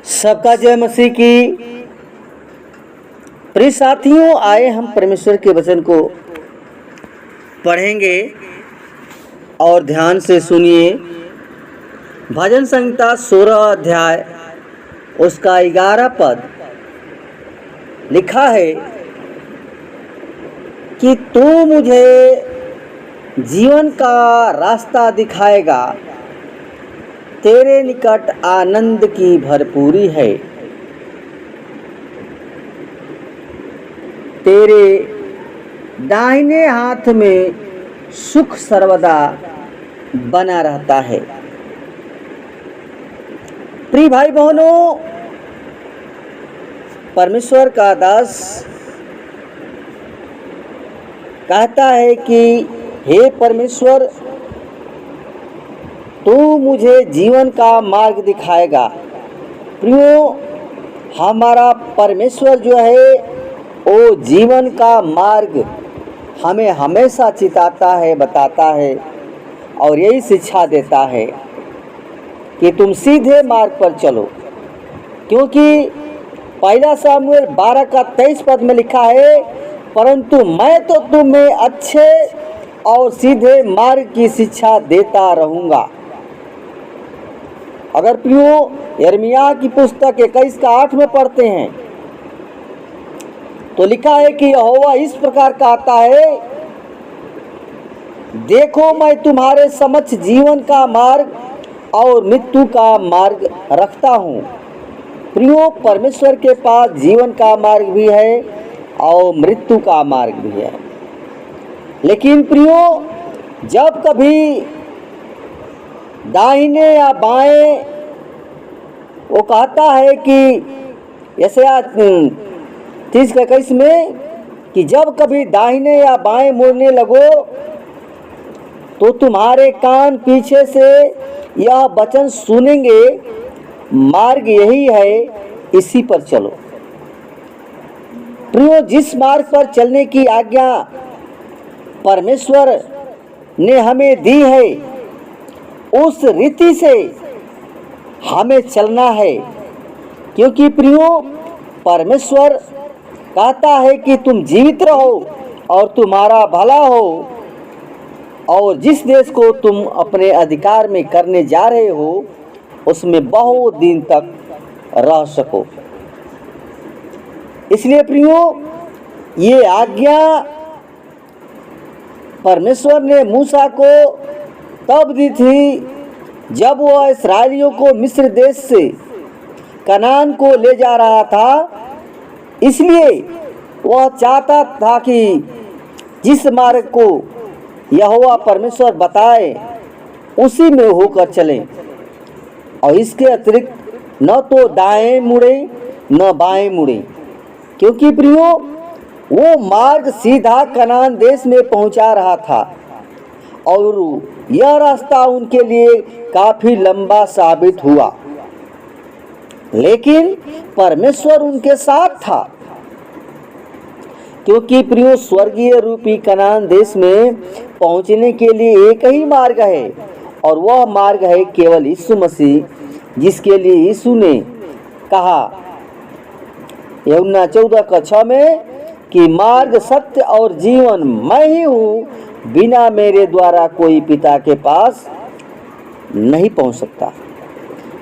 सबका जय मसीह की। प्रिय साथियों, आए हम परमेश्वर के वचन को पढ़ेंगे और ध्यान से सुनिए। भजन संहिता 16 अध्याय उसका 11 पद लिखा है कि तू मुझे जीवन का रास्ता दिखाएगा, तेरे निकट आनंद की भरपूरी है, तेरे दाहिने हाथ में सुख सर्वदा बना रहता है। प्रिय भाई बहनों, परमेश्वर का दास कहता है कि हे परमेश्वर, तू मुझे जीवन का मार्ग दिखाएगा। प्रियो, हमारा परमेश्वर जो है वो जीवन का मार्ग हमें हमेशा चिताता है, बताता है और यही शिक्षा देता है कि तुम सीधे मार्ग पर चलो। क्योंकि पहला सामुएल 12 का 23 पद में लिखा है, परंतु मैं तो तुम्हें अच्छे और सीधे मार्ग की शिक्षा देता रहूँगा। अगर प्रियो यिर्मयाह की पुस्तक 21 का 8 में पढ़ते हैं तो लिखा है कि यहोवा इस प्रकार कहता है, देखो मैं तुम्हारे समक्ष जीवन का मार्ग और मृत्यु का मार्ग रखता हूँ। प्रियो, परमेश्वर के पास जीवन का मार्ग भी है और मृत्यु का मार्ग भी है। लेकिन प्रियो, जब कभी दाहिने या बाएं, वो कहता है कि यशायाह 30 का 21 में कि जब कभी दाहिने या बाएं मुड़ने लगो तो तुम्हारे कान पीछे से यह वचन सुनेंगे, मार्ग यही है, इसी पर चलो। प्रियो, जिस मार्ग पर चलने की आज्ञा परमेश्वर ने हमें दी है उस रीति से हमें चलना है। क्योंकि प्रियो, परमेश्वर कहता है कि तुम जीवित रहो और तुम्हारा भला हो और जिस देश को तुम अपने अधिकार में करने जा रहे हो उसमें बहुत दिन तक रह सको। इसलिए प्रियो, ये आज्ञा परमेश्वर ने मूसा को तब दी थी जब वह इस्राएलियों को मिस्र देश से कनान को ले जा रहा था। इसलिए वह चाहता था कि जिस मार्ग को यहोवा परमेश्वर बताए उसी में होकर चलें और इसके अतिरिक्त न तो दाएं मुड़े न बाएं मुड़े। क्योंकि प्रियो, वो मार्ग सीधा कनान देश में पहुंचा रहा था और यह रास्ता उनके लिए काफी लंबा साबित हुआ। लेकिन परमेश्वर उनके साथ था। क्योंकि प्रियो, स्वर्गीय रूपी कनान देश में पहुंचने के लिए एक ही मार्ग है और वह मार्ग है केवल यीशु मसीह, जिसके लिए यीशु ने कहा यूहन्ना 14 का 6 में कि मार्ग, सत्य और जीवन मैं ही हूँ, बिना मेरे द्वारा कोई पिता के पास नहीं पहुंच सकता।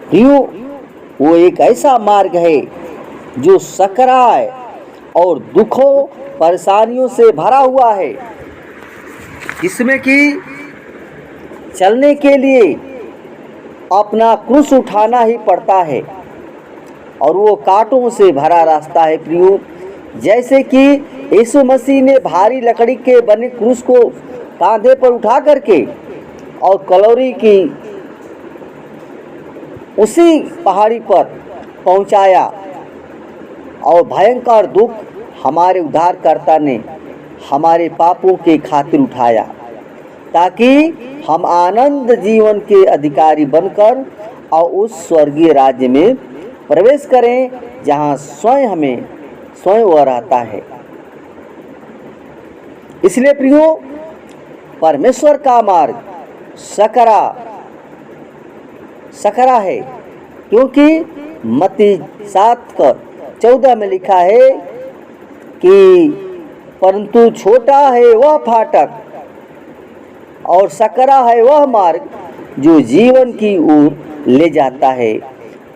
प्रियो, वो एक ऐसा मार्ग है जो सकराय और दुखों परेशानियों से भरा हुआ है, जिसमें कि चलने के लिए अपना क्रूस उठाना ही पड़ता है और वो कांटों से भरा रास्ता है। प्रियो, जैसे कि यीशु मसीह ने भारी लकड़ी के बने क्रूस को कांधे पर उठा करके और कलोरी की उसी पहाड़ी पर पहुंचाया और भयंकर दुख हमारे उद्धारकर्ता ने हमारे पापों के खातिर उठाया, ताकि हम आनंद जीवन के अधिकारी बनकर और उस स्वर्गीय राज्य में प्रवेश करें जहां स्वयं वह रहता है। इसलिए प्रियो, परमेश्वर का मार्ग सकरा है, क्योंकि मत्ती 7:14 में लिखा है कि परंतु छोटा है वह फाटक और सकरा है वह मार्ग जो जीवन की ओर ले जाता है,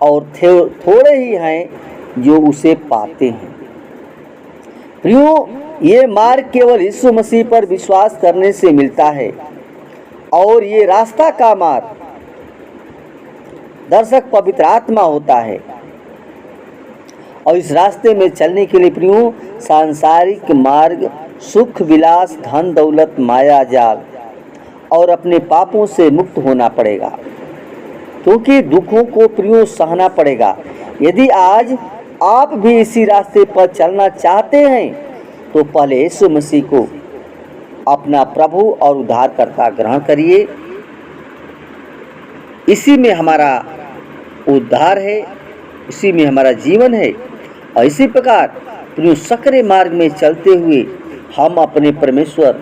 और थोड़े ही हैं जो उसे पाते हैं। प्रियो, ये मार्ग केवल यीशु मसीह पर विश्वास करने से मिलता है, और ये रास्ता का मार्ग दर्शक पवित्र आत्मा होता है। और इस रास्ते में चलने के लिए प्रियो, सांसारिक मार्ग, सुख विलास, धन दौलत, माया जाल और अपने पापों से मुक्त होना पड़ेगा, क्योंकि दुखों को प्रियो सहना पड़ेगा। यदि आज आप भी इसी रास्ते पर चलना चाहते हैं तो पहले यीशु मसीह को अपना प्रभु और उद्धारकर्ता ग्रहण करिए। इसी में हमारा उद्धार है, इसी में हमारा जीवन है। और इसी प्रकार प्रियो सकरे मार्ग में चलते हुए हम अपने परमेश्वर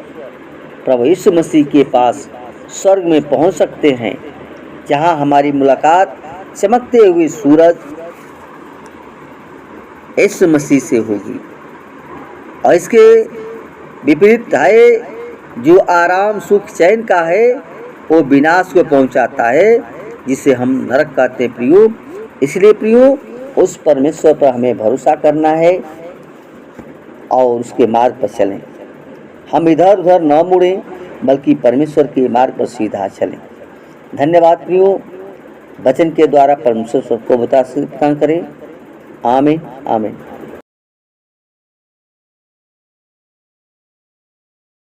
प्रभु यीशु मसीह के पास स्वर्ग में पहुंच सकते हैं, जहां हमारी मुलाकात चमकते हुए सूरज यीशु मसीह से होगी। और इसके विपरीत है जो आराम सुख चैन का है, वो विनाश को पहुंचाता है, जिसे हम नरक कहते हैं प्रियो। इसलिए प्रियो, उस परमेश्वर पर हमें भरोसा करना है और उसके मार्ग पर चलें। हम इधर उधर न मुड़ें, बल्कि परमेश्वर के मार्ग पर सीधा चलें। धन्यवाद प्रियो। वचन के द्वारा परमेश्वर को बता करें। आमीन आमीन।